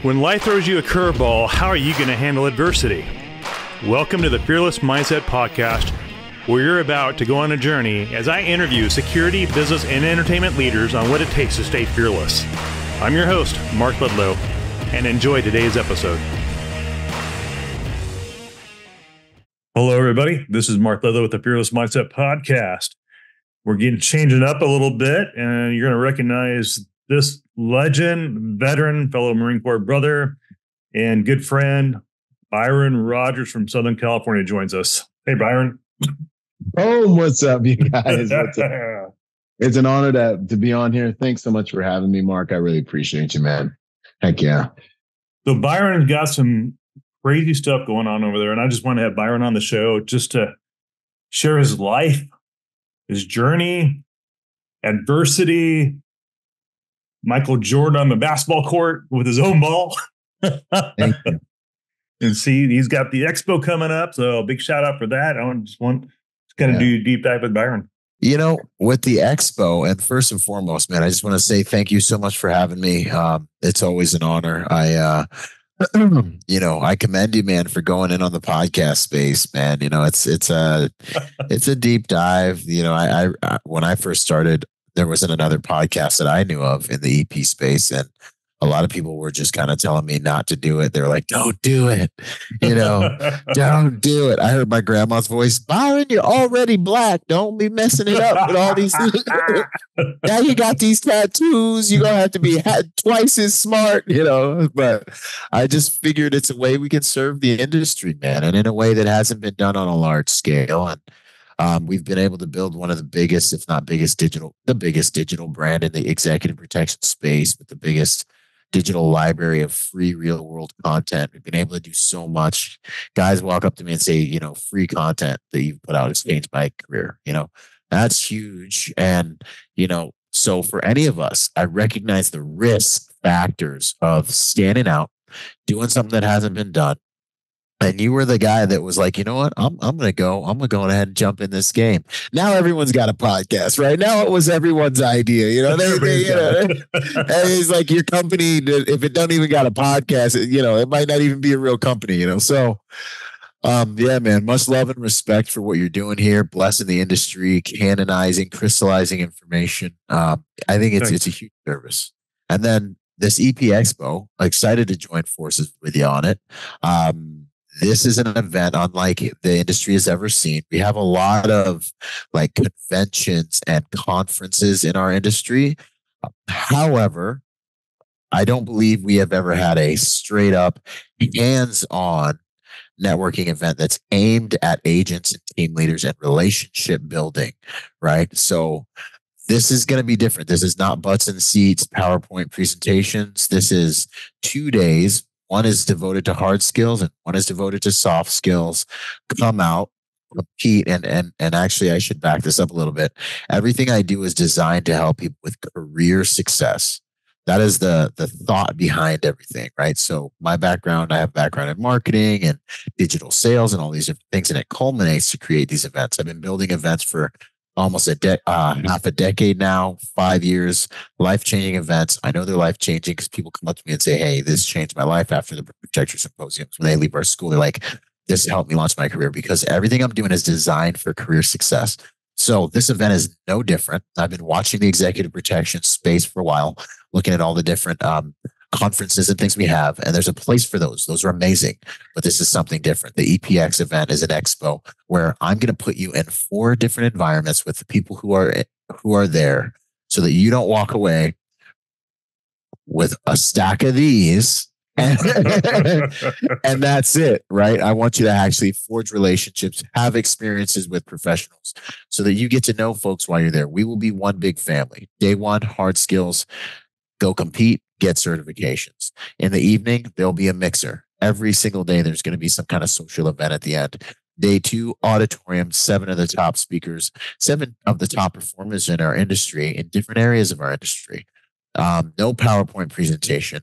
When life throws you a curveball, how are you going to handle adversity? Welcome to the Fearless Mindset Podcast, where you're about to go on a journey as I interview security, business, and entertainment leaders on what it takes to stay fearless. I'm your host, Mark Ledlow, and enjoy today's episode. Hello, everybody. This is Mark Ledlow with the Fearless Mindset Podcast. We're changing up a little bit, and you're going to recognize this legend, veteran, fellow Marine Corps brother, and good friend, Byron Rodgers from Southern California joins us. Hey, Byron. Oh, what's up, you guys? What's up? It's an honor to be on here. Thanks so much for having me, Mark. I really appreciate you, man. Heck yeah. So Byron's got some crazy stuff going on over there, and I just want to have Byron on the show just to share his life, his journey, adversity, Michael Jordan on the basketball court with his own ball. Thank you. And see, he's got the Expo coming up, so big shout out for that. I just got to do a deep dive with Byron. You know, with the Expo, and first and foremost, man, I just want to say thank you so much for having me. It's always an honor. I commend you, man, for going in on the podcast space, man. You know, it's a deep dive. You know, I when I first started, there wasn't another podcast that I knew of in the EP space, and a lot of people were just kind of telling me not to do it. They were like, "Don't do it, you know, don't do it." I heard my grandma's voice, "Byron, you're already black. Don't be messing it up with all these. Now you got these tattoos. You're gonna have to be twice as smart, you know." But I just figured it's a way we can serve the industry, man, and in a way that hasn't been done on a large scale. And we've been able to build one of the biggest, if not biggest digital brand in the executive protection space, with the biggest digital library of free real world content. We've been able to do so much. Guys walk up to me and say, you know, free content that you've put out has changed my career. You know, that's huge. And, you know, so for any of us, I recognize the risk factors of standing out, doing something that hasn't been done. And you were the guy that was like, you know what? I'm gonna go ahead and jump in this game. Now everyone's got a podcast, right? Now it was everyone's idea, you know. And it's like your company, if it don't even got a podcast, you know, it might not even be a real company, you know. So, yeah, man, much love and respect for what you're doing here, blessing the industry, canonizing, crystallizing information. I think it's a huge service. And then this EP Expo, excited to join forces with you on it. This is an event unlike the industry has ever seen. We have a lot of like conventions and conferences in our industry. However, I don't believe we have ever had a straight up hands-on networking event that's aimed at agents and team leaders and relationship building, right? So this is going to be different. This is not butts and seats, PowerPoint presentations. This is 2 days. One is devoted to hard skills and one is devoted to soft skills. Come out, compete, and actually I should back this up a little bit. Everything I do is designed to help people with career success. That is the thought behind everything, right? So my background, I have background in marketing and digital sales and all these different things, and it culminates to create these events. I've been building events for almost half a decade now, 5 years, life-changing events. I know they're life-changing because people come up to me and say, "Hey, this changed my life after the Protector Symposiums." When they leave our school, they're like, "This helped me launch my career," because everything I'm doing is designed for career success. So this event is no different. I've been watching the executive protection space for a while, looking at all the different conferences and things we have, and there's a place for those. Those are amazing, but this is something different. The EPX event is an expo where I'm going to put you in 4 different environments with the people who are there, so that you don't walk away with a stack of these and that's it, right? I want you to actually forge relationships, have experiences with professionals, so that you get to know folks while you're there. We will be one big family. Day 1, hard skills, go compete, get certifications. In the evening, there'll be a mixer. Every single day, there's going to be some kind of social event at the end. Day 2, auditorium, 7 of the top speakers, 7 of the top performers in our industry, in different areas of our industry. No PowerPoint presentation,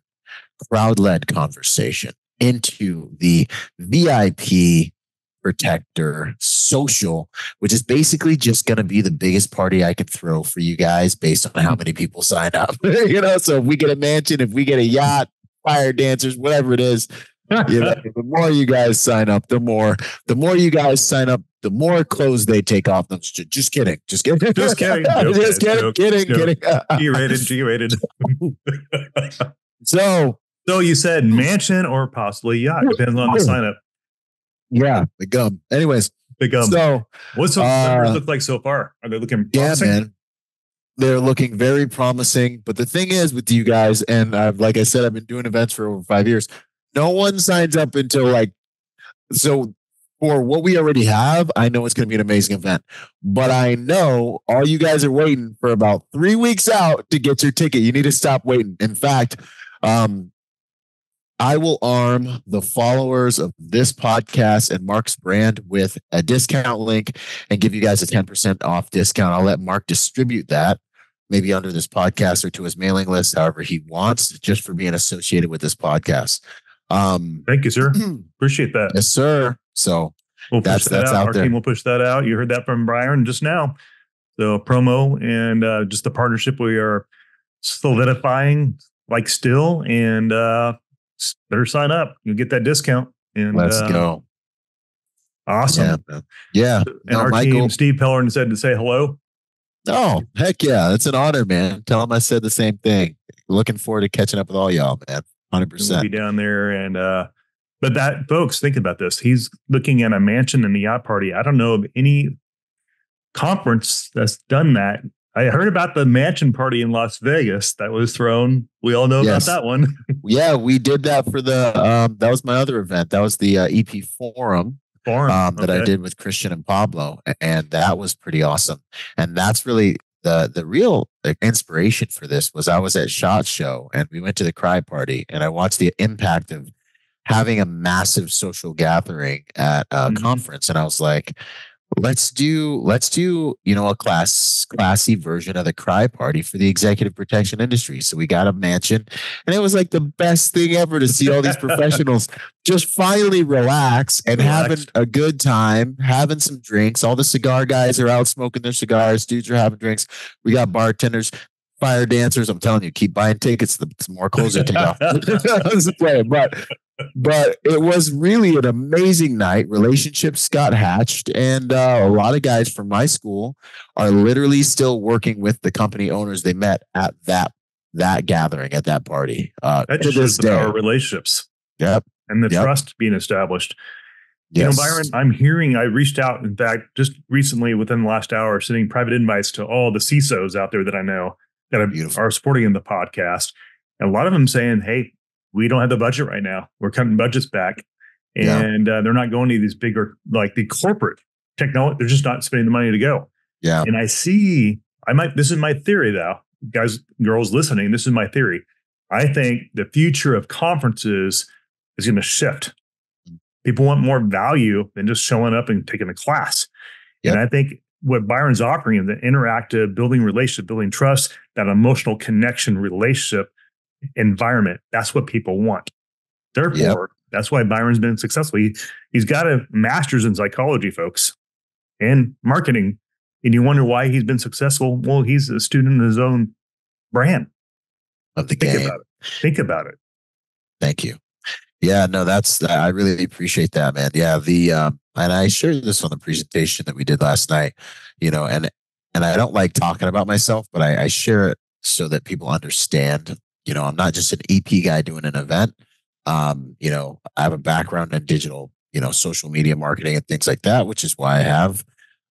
crowd-led conversation into the VIP Protector Social, which is basically just going to be the biggest party I could throw for you guys based on how many people sign up. You know, so if we get a mansion, if we get a yacht, fire dancers, whatever it is. You know, the more you guys sign up, the more you guys sign up, the more clothes they take off them. Just kidding. Just kidding. Just kidding. Just kidding. Kidding. G-rated. So you said mansion or possibly yacht. Depends on the sign up. Yeah, the gum. Anyways, the gum. So what's the numbers look like so far? Are they looking promising? Yeah, man. They're looking very promising. But the thing is with you guys, and like I said, I've been doing events for over 5 years. No one signs up until so for what we already have, I know it's going to be an amazing event. But I know all you guys are waiting for about 3 weeks out to get your ticket. You need to stop waiting. In fact, I will arm the followers of this podcast and Mark's brand with a discount link and give you guys a 10% off discount. I'll let Mark distribute that maybe under this podcast or to his mailing list, however he wants, just for being associated with this podcast. Thank you, sir. Appreciate that. Yes, sir. So we'll that's out out Our there. Team will push that out. You heard that from Byron just now. So promo and just the partnership we are solidifying still, and better sign up. You'll get that discount. And let's go. Awesome. Yeah. And our team, Steve Pellerin, said to say hello. Oh, heck yeah. It's an honor, man. Tell him I said the same thing. Looking forward to catching up with all y'all, man. 100%. We'll be down there. And, but that, folks, think about this. He's looking at a mansion and the yacht party. I don't know of any conference that's done that. I heard about the mansion party in Las Vegas that was thrown. We all know about that one. Yeah, we did that for that was my other event. That was the EP Forum that I did with Christian and Pablo. And that was pretty awesome. And that's really the real inspiration for this was I was at SHOT Show and we went to the Cry Party and I watched the impact of having a massive social gathering at a conference. And I was like, let's do, a classy version of the Cry Party for the executive protection industry. So we got a mansion and it was like the best thing ever to see all these professionals just finally relax and having a good time, having some drinks. All the cigar guys are out smoking their cigars. Dudes are having drinks. We got bartenders, fire dancers. I'm telling you, keep buying tickets. The more clothes they take off. But it was really an amazing night. Relationships got hatched, and a lot of guys from my school are literally still working with the company owners they met at that gathering, at that party. That just shows the power of relationships. Yep. And the trust being established. Yes. Byron, I reached out, in fact, just recently within the last hour, sending private invites to all the CISOs out there that I know that are supporting in the podcast. And a lot of them saying, hey, we don't have the budget right now. We're cutting budgets back. And they're not going to these bigger, like the corporate technology. They're just not spending the money to go. Yeah. And this is my theory though, guys, girls listening, this is my theory. I think the future of conferences is going to shift. People want more value than just showing up and taking a class. Yep. And I think what Byron's offering, the interactive, building relationship, building trust, that emotional connection relationship environment, that's what people want. Therefore, that's why Byron's been successful. He's got a master's in psychology, folks, and marketing. And you wonder why he's been successful. Well, he's a student in his own brand. Of the game. Think about it. Thank you. Yeah, no, I really appreciate that, man. Yeah, and I shared this on the presentation that we did last night, and I don't like talking about myself, but I share it so that people understand, I'm not just an EP guy doing an event. I have a background in digital, social media marketing and things like that, which is why I have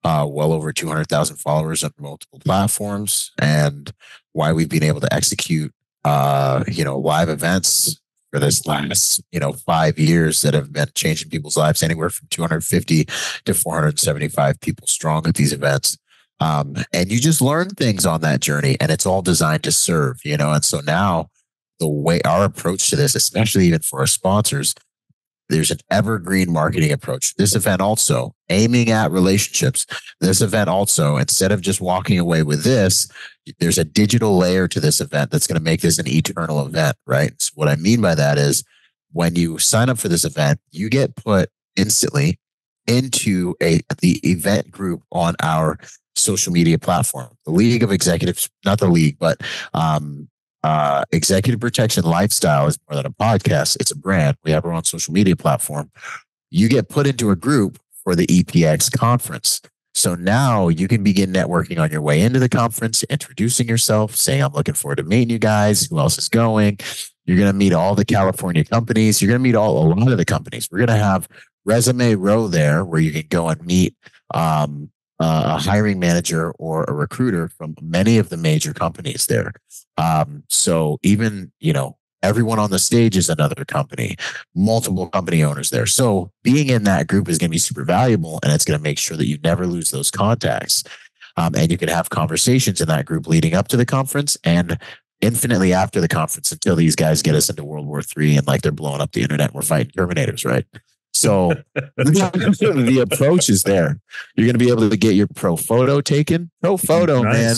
well over 200,000 followers on multiple platforms, and why we've been able to execute, live events for this last, 5 years that have been changing people's lives, anywhere from 250 to 475 people strong at these events. And you just learn things on that journey, and it's all designed to serve, and so now the way our approach to this, especially even for our sponsors, there's an evergreen marketing approach. This event also aiming at relationships. This event also, instead of just walking away with this, there's a digital layer to this event that's going to make this an eternal event, right? So what I mean by that is when you sign up for this event, you get put instantly into the event group on our social media platform, the League of Executives, not the league, but Executive Protection Lifestyle is more than a podcast. It's a brand. We have our own social media platform. You get put into a group for the EPX conference. So now you can begin networking on your way into the conference, introducing yourself, saying, I'm looking forward to meeting you guys. Who else is going? You're going to meet all the California companies. You're going to meet a lot of the companies. We're going to have Resume Row there where you can go and meet a hiring manager or a recruiter from many of the major companies there. So even, everyone on the stage is another company, multiple company owners there. So being in that group is going to be super valuable, and it's going to make sure that you never lose those contacts. And you can have conversations in that group leading up to the conference and infinitely after the conference until these guys get us into World War III and like they're blowing up the internet and we're fighting Terminators, right? So the approach is there. You're going to be able to get your pro photo taken. Pro photo, nice. Man.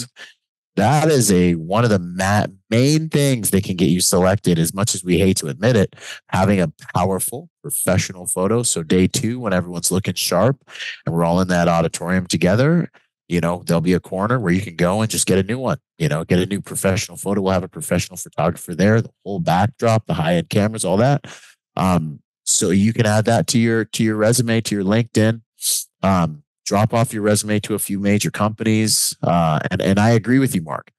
That is one of the main things that can get you selected, as much as we hate to admit it, having a powerful professional photo. So day 2, when everyone's looking sharp and we're all in that auditorium together, there'll be a corner where you can go and just get a new one, get a new professional photo. We'll have a professional photographer there, the whole backdrop, the high-end cameras, all that. So you can add that to your resume, to your LinkedIn. Drop off your resume to a few major companies. And I agree with you, Mark.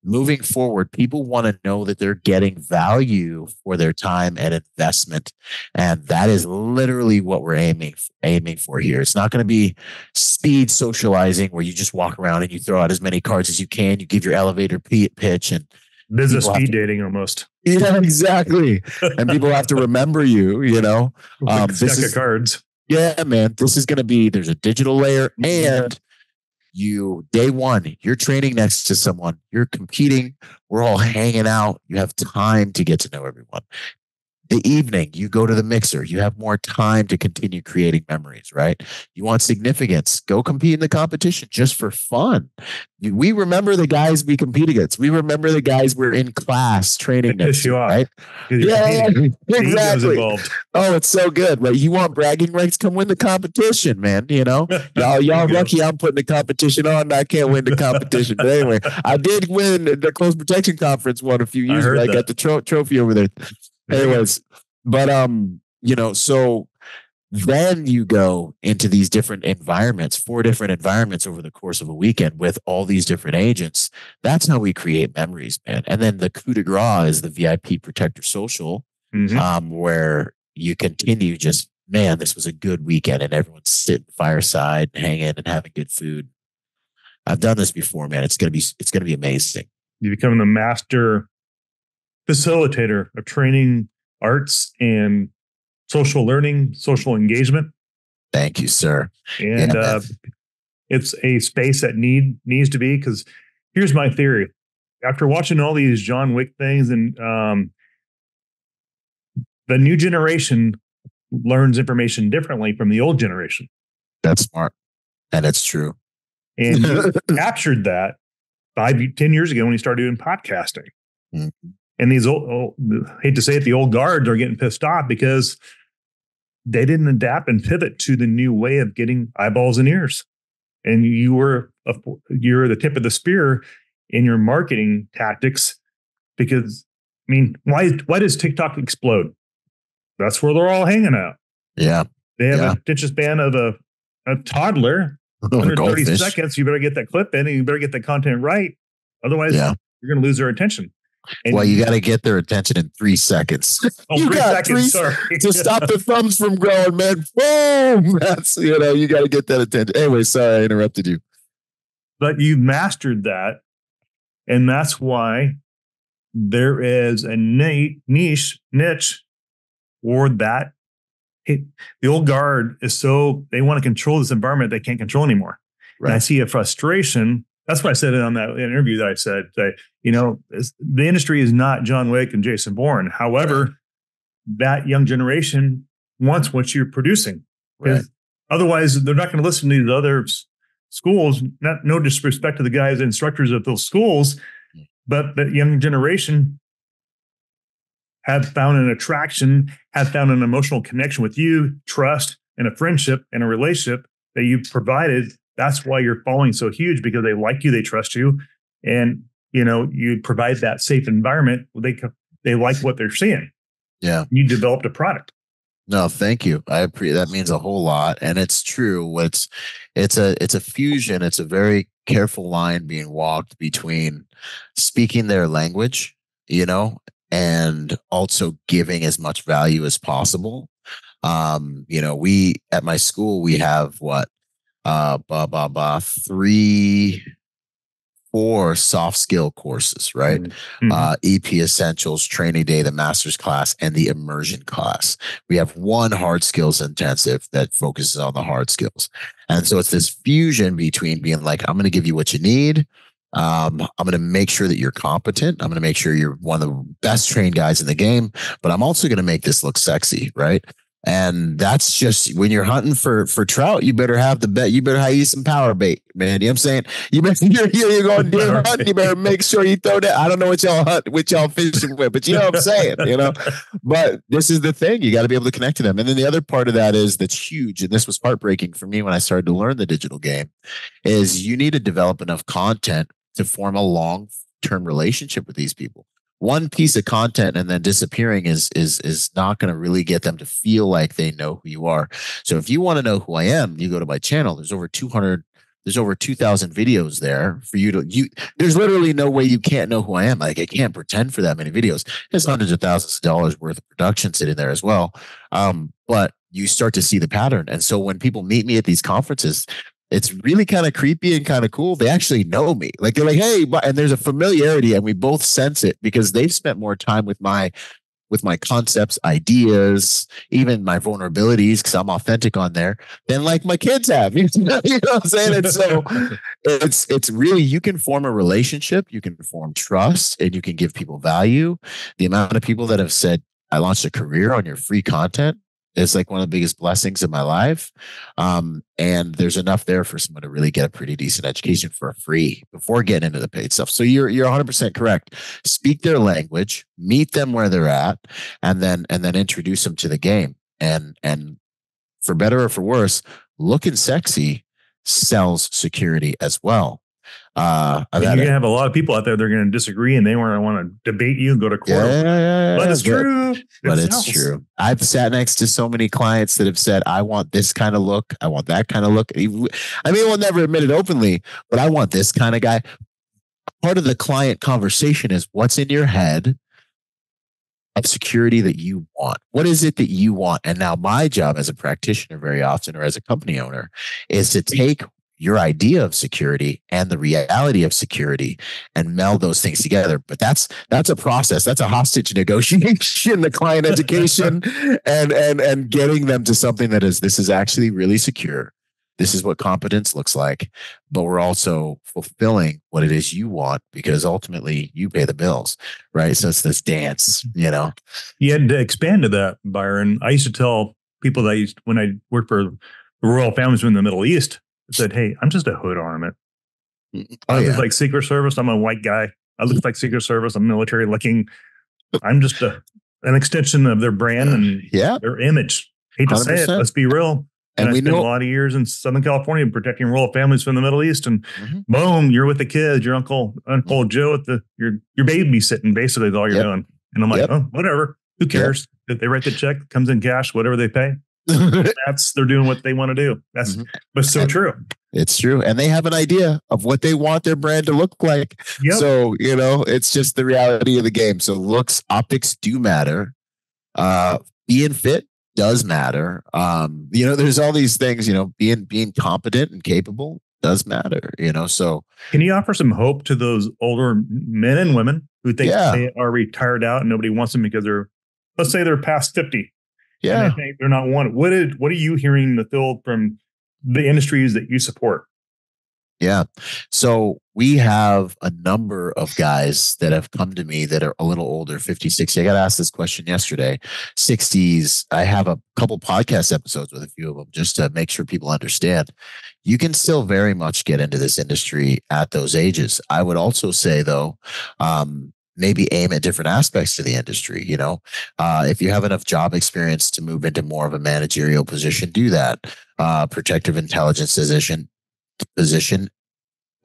Moving forward, people want to know that they're getting value for their time and investment. And that is literally what we're aiming for here. It's not going to be speed socializing where you just walk around and you throw out as many cards as you can. You give your elevator pitch and business speed dating almost. Yeah, exactly. And people have to remember you, Stack of cards. Yeah, man. This is going to be, there's a digital layer, and day 1, you're training next to someone, you're competing, we're all hanging out. You have time to get to know everyone. The evening, you go to the mixer, you have more time to continue creating memories, right? You want significance, go compete in the competition just for fun. We remember the guys we compete against. We remember the guys we're in class training next to, right? Yeah, exactly. Oh, it's so good, right? You want bragging rights? Come win the competition, man. Y'all lucky I'm putting the competition on. I can't win the competition. But anyway, I did win the Close Protection Conference one a few years ago. I got the trophy over there. Anyways, but so then you go into these different environments, 4 different environments over the course of a weekend with all these different agents. That's how we create memories, man. And then the coup de grace is the VIP Protector Social, where you continue just, man, this was a good weekend, and everyone's sitting fireside and hanging and having good food. I've done this before, man. It's gonna be amazing. You become the master facilitator of training, arts, and social learning, social engagement. Thank you, sir. And it's a space that needs to be, because here's my theory. After watching all these John Wick things, and the new generation learns information differently from the old generation. That's smart. And it's true. And you captured that 5-10 years ago when you started doing podcasting. Mm-hmm. And these hate to say it, the old guards are getting pissed off because they didn't adapt and pivot to the new way of getting eyeballs and ears. And you're the tip of the spear in your marketing tactics, because, why does TikTok explode? That's where they're all hanging out. Yeah. They have an attention span of a toddler, 130 seconds. You better get that clip in, and you better get that content right. Otherwise, you're going to lose their attention. And you got to get their attention in 3 seconds. Oh, 3 seconds, sorry. To stop the thumbs from growing, man. Boom! That's, you got to get that attention. Anyway, sorry, I interrupted you. But you mastered that. And that's why there is a niche or that. The old guard is they want to control this environment they can't control anymore. Right. And I see a frustration. That's what I said on that interview that I said, the industry is not John Wick and Jason Bourne. However, that young generation wants what you're producing. Right. Otherwise, they're not going to listen to these other schools. No disrespect to the guys, instructors of those schools, but the young generation have found an attraction, have found an emotional connection with you, trust, and a friendship and a relationship that you provided. That's why your following so huge, because they like you, they trust you, and you provide that safe environment. They like what they're seeing. Yeah. You developed a product. No, thank you. I appreciate that. Means a whole lot, and it's true. It's a fusion. It's a very careful line being walked between speaking their language, and also giving as much value as possible. We at my school we have what, 4 soft skill courses, right? Mm-hmm. EP Essentials, Training Day, the Master's class, and the Immersion class. We have one hard skills intensive that focuses on the hard skills. And so it's this fusion between being like, I'm going to give you what you need. I'm going to make sure that you're competent. I'm going to make sure you're one of the best trained guys in the game, but I'm also going to make this look sexy, right? And that's just when you're hunting for trout, you better have the bet. You better have some power bait, man. You know what I'm saying? You're going deer hunting. You better make sure you throw that. I don't know what y'all hunt, what y'all fishing with, but you know what I'm saying, But this is the thing. You got to be able to connect to them. And then the other part of that is that's huge. And this was heartbreaking for me when I started to learn the digital game is you need to develop enough content to form a long-term relationship with these people. One piece of content and then disappearing is not going to really get them to feel like they know who you are. So if you want to know who I am, you go to my channel. There's over 2,000 videos there for you to, there's literally no way you can't know who I am. Like I can't pretend for that many videos. There's hundreds of thousands of dollars worth of production sitting there as well. But you start to see the pattern. And so when people meet me at these conferences, it's really kind of creepy and kind of cool. They actually know me. Like they're like, hey, and there's a familiarity and we both sense it because they've spent more time with my concepts, ideas, even my vulnerabilities, because I'm authentic on there, than like my kids have. You know what I'm saying? And so it's really, you can form a relationship, you can form trust, and you can give people value. The amount of people that have said, I launched a career on your free content, it's like one of the biggest blessings of my life. And there's enough there for someone to really get a pretty decent education for free before getting into the paid stuff. So you're 100% correct. Speak their language, meet them where they're at, and then introduce them to the game. And for better or for worse, looking sexy sells security as well. You're going to have a lot of people out there that are going to disagree and they want to debate you and go to court. But it's true. But it's true. I've sat next to so many clients that have said, I want this kind of look. I want that kind of look. I mean, we'll never admit it openly, but I want this kind of guy. Part of the client conversation is what's in your head of security that you want. What is it that you want? And now my job as a practitioner very often, or as a company owner, is to take your idea of security and the reality of security and meld those things together. But that's a process. That's a hostage negotiation, the client education and getting them to something that is, this is actually really secure. This is what competence looks like, but we're also fulfilling what it is you want because ultimately you pay the bills, right? So it's this dance, You had to expand to that, Byron. I used to tell people that when I worked for the royal families in the Middle East, said, hey, I'm just a hood ornament. I look like Secret Service. I'm a white guy. I look like Secret Service. I'm military looking. I'm just an extension of their brand and their image. Hate to 100%. Say it. Let's be real. And I spent a lot of years in Southern California protecting royal families from the Middle East. And boom, you're with the kids. Your Uncle Joe at your babysitting basically is all you're doing. And I'm like, oh, whatever. Who cares? If they write the check, it comes in cash, whatever they pay. They're doing what they want to do. That's but so true. It's true. And they have an idea of what they want their brand to look like. So, it's just the reality of the game. So looks, optics do matter. Being fit does matter. There's all these things, being competent and capable does matter, so. Can you offer some hope to those older men and women who think they are retired out and nobody wants them because let's say they're past 50. Yeah. And they think they're not wanted. What are you hearing in the field from the industries that you support? Yeah. So we have a number of guys that have come to me that are a little older, 50, 60. I got asked this question yesterday. 60s. I have a couple podcast episodes with a few of them just to make sure people understand. You can still very much get into this industry at those ages. I would also say, though, maybe aim at different aspects of the industry. If you have enough job experience to move into more of a managerial position, do that. Protective intelligence position,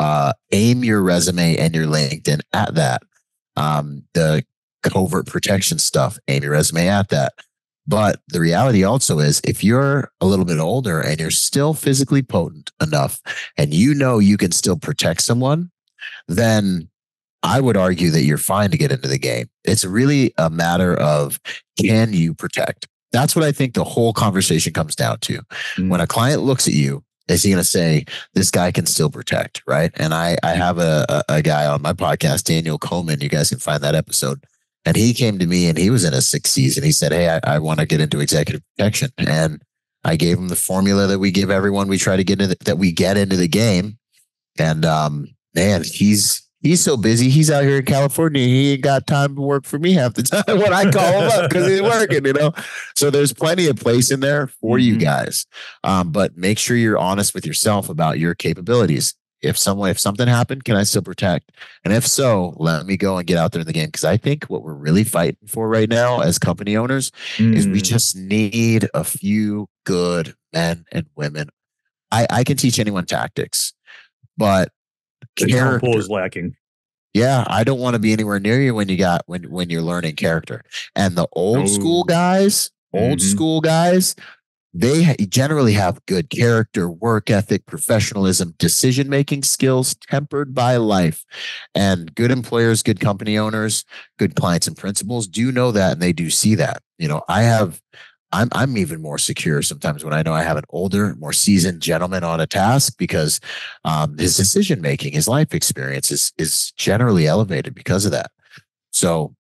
aim your resume and your LinkedIn at that. The covert protection stuff, aim your resume at that. But the reality also is if you're a little bit older and you're still physically potent enough and you know you can still protect someone, then I would argue that you're fine to get into the game. It's really a matter of, can you protect? That's what I think the whole conversation comes down to. When a client looks at you, is he going to say, this guy can still protect, right? And I have a guy on my podcast, Daniel Coleman. You guys can find that episode. And he came to me and he was in his 60s and he said, hey, I want to get into executive protection. And I gave him the formula that we give everyone we try to get into that we get into the game. And man, he's so busy. He's out here in California. He ain't got time to work for me half the time when I call him up because he's working, So there's plenty of place in there for you guys. But make sure you're honest with yourself about your capabilities. If something happened, can I still protect? And if so, let me go and get out there in the game. Because I think what we're really fighting for right now as company owners is we just need a few good men and women. I can teach anyone tactics, but character pool is lacking. Yeah, I don't want to be anywhere near you when you're learning character. And the old school guys, they generally have good character, work ethic, professionalism, decision-making skills tempered by life. And good employers, good company owners, good clients and principals do know that, and they do see that. I'm even more secure sometimes when I know I have an older, more seasoned gentleman on a task because his decision-making, his life experience is generally elevated because of that. So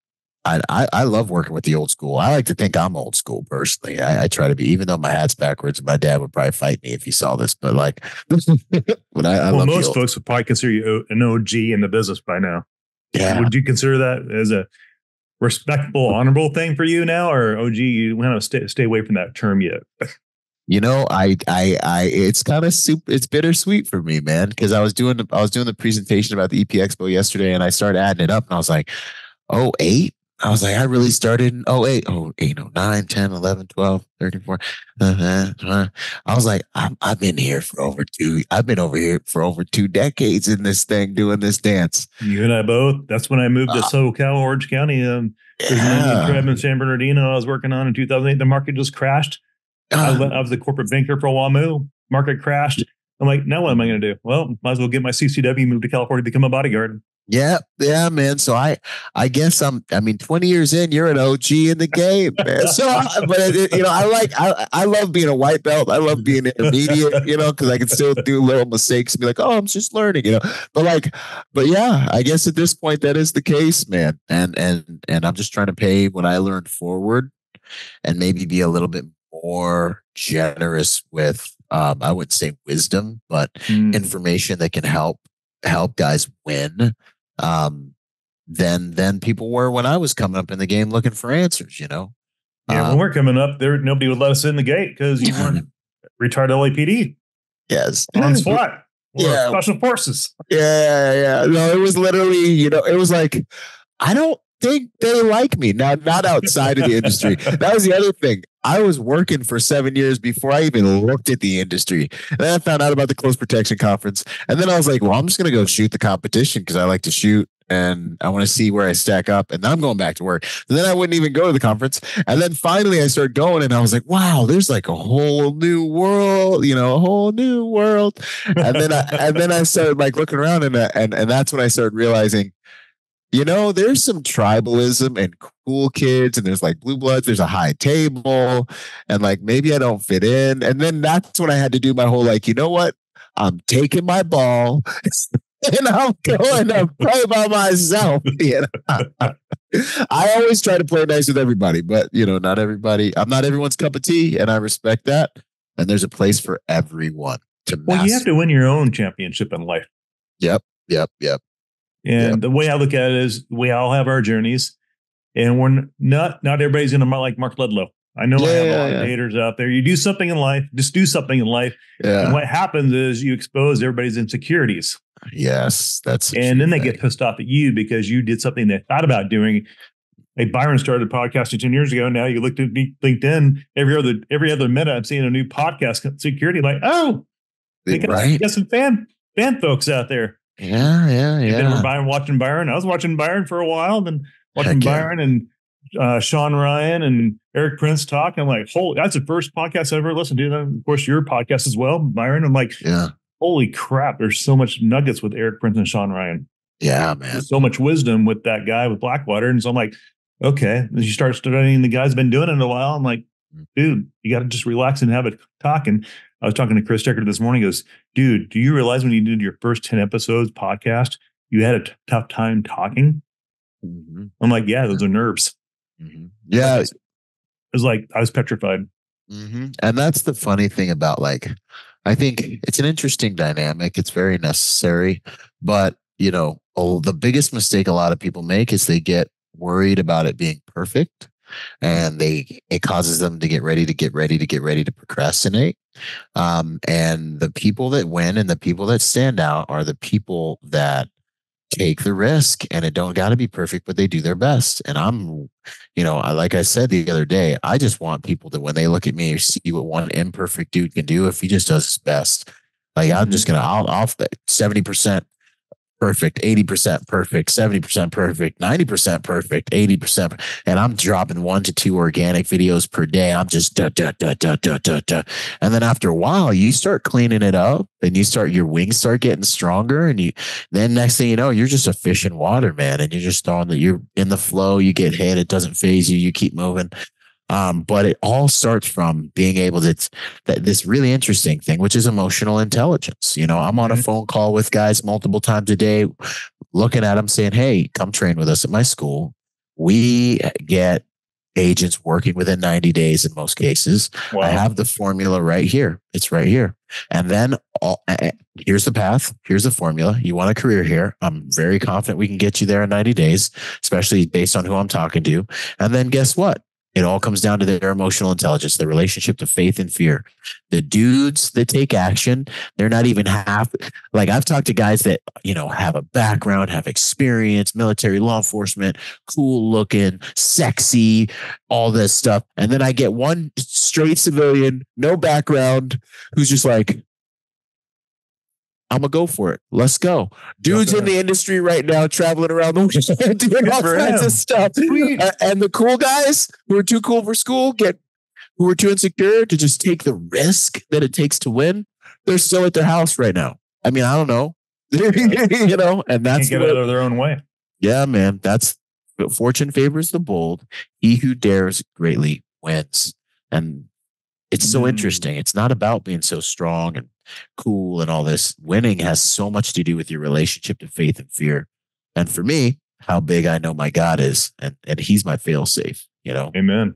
I love working with the old school. I like to think I'm old school personally. I try to be, even though my hat's backwards. My dad would probably fight me if he saw this, but most folks would probably consider you an OG in the business by now. Yeah. Would you consider that as a respectable, honorable thing for you now, or OG, you want to stay away from that term yet? It's kind of it's bittersweet for me, man, because I was doing the presentation about the EP Expo yesterday and I started adding it up and I was like, 08? I was like, I really started in 08, 09, 10, 11, 12, 13, 14. I was like, I've been here for over 2 decades in this thing, doing this dance. You and I both. That's when I moved to SoCal, Orange County. There's a tribe in San Bernardino I was working on in 2008. The market just crashed. I was a corporate banker for WAMU. Market crashed. I'm like, now what am I going to do? Well, might as well get my CCW, move to California, become a bodyguard. Yeah, man. So I guess 20 years in, you're an OG in the game, man. So, I love being a white belt. I love being intermediate, because I can still do little mistakes and be like, oh, I'm just learning, But yeah, I guess at this point that is the case, man. And I'm just trying to pay what I learned forward, and maybe be a little bit more generous with, I wouldn't say wisdom, but information that can help guys win. Than people were when I was coming up in the game looking for answers, Yeah, when we're coming up there, nobody would let us in the gate because you weren't retired LAPD. Yes. On SWAT. Or Special Forces. Yeah. No, it was literally, it was like, I don't think they like me. Now, not outside of the industry. That was the other thing. I was working for 7 years before I even looked at the industry. And then I found out about the Close Protection Conference. And then I was like, well, I'm just going to go shoot the competition because I like to shoot and I want to see where I stack up. And then I'm going back to work. And then I wouldn't even go to the conference. And then finally I started going and I was like, wow, there's like a whole new world, a whole new world. And then I started like looking around and that's when I started realizing, there's some tribalism and cool kids, and there's like blue bloods. There's a high table, and like maybe I don't fit in. And then that's when I had to do my whole like, you know what? I'm taking my ball and I'm going to play by myself. I always try to play nice with everybody, but not everybody. I'm not everyone's cup of tea, and I respect that. And there's a place for everyone to master. Well, you have to win your own championship in life. Yep. And the way I look at it is we all have our journeys, and we're not everybody's going to like Mark Ledlow. I know I have a lot of haters out there. You do something in life, just do something in life. Yeah. And what happens is you expose everybody's insecurities. Yes, and then they get pissed off at you because you did something they thought about doing. Like Byron started podcasting 10 years ago. Now you look at LinkedIn, every other minute I'm seeing a new podcast security. Like, oh, right? Got some fan folks out there. And then we're watching Byron. I was watching Byron for a while, then watching Byron and Sean Ryan and Eric Prince talk. I'm like, holy, that's the first podcast I ever listened to. Then, of course, your podcast as well, Byron. I'm like, holy crap, there's so much nuggets with Eric Prince and Sean Ryan. Yeah, man. There's so much wisdom with that guy with Blackwater. And so I'm like, okay, as you start studying the guy's been doing it a while, I'm like, dude, you got to just relax and have a talk. And I was talking to Chris Decker this morning. He goes, dude, do you realize when you did your first 10 episodes podcast, you had a tough time talking? Mm-hmm. I'm like, yeah, those are nerves. Mm-hmm. Yeah. It was like, I was petrified. Mm-hmm. And that's the funny thing about, like, I think it's an interesting dynamic. It's very necessary. But, you know, the biggest mistake a lot of people make is they get worried about it being perfect. And it causes them to get ready to procrastinate. And the people that win and the people that stand out are the people that take the risk, and it don't got to be perfect, but they do their best. And I'm, you know, like I said the other day, I just want people to, when they look at me, see what one imperfect dude can do if he just does his best. Like, I'm just going to, I'll 70% perfect, 80% perfect, 70% perfect, 90% perfect, 80%. And I'm dropping 1 to 2 organic videos per day. I'm just da, da, da, da, da, da, da. And then after a while, you start cleaning it up and your wings start getting stronger. And then next thing you know, you're just a fish in water, man. And you're just throwing you're in the flow, you get hit. It doesn't phase you. You keep moving. But it all starts from being able to, this really interesting thing, which is emotional intelligence. You know, I'm on a phone call with guys multiple times a day, looking at them saying, hey, come train with us at my school. We get agents working within 90 days in most cases. Wow. I have the formula right here. It's right here. And then here's the path. Here's the formula. You want a career here. I'm very confident we can get you there in 90 days, especially based on who I'm talking to. And then guess what? It all comes down to their emotional intelligence, the relationship to faith and fear. The dudes that take action, they're not even half. Like, I've talked to guys that, you know, have a background, have experience, military, law enforcement, cool looking, sexy, all this stuff. And then I get one straight civilian, no background, who's just like, I'm going to go for it. Let's go. Dudes in the industry right now, traveling around the world, doing all kinds of stuff. And the cool guys who are too cool for school, who are too insecure to just take the risk that it takes to win, they're still at their house right now. I mean, I don't know. You know, and that's get out of their own way. Yeah, man. That's fortune favors the bold. He who dares greatly wins. And it's so interesting. It's not about being so strong and cool and all this. Winning has so much to do with your relationship to faith and fear. And for me, how big I know my God is, and he's my fail safe, you know? Amen.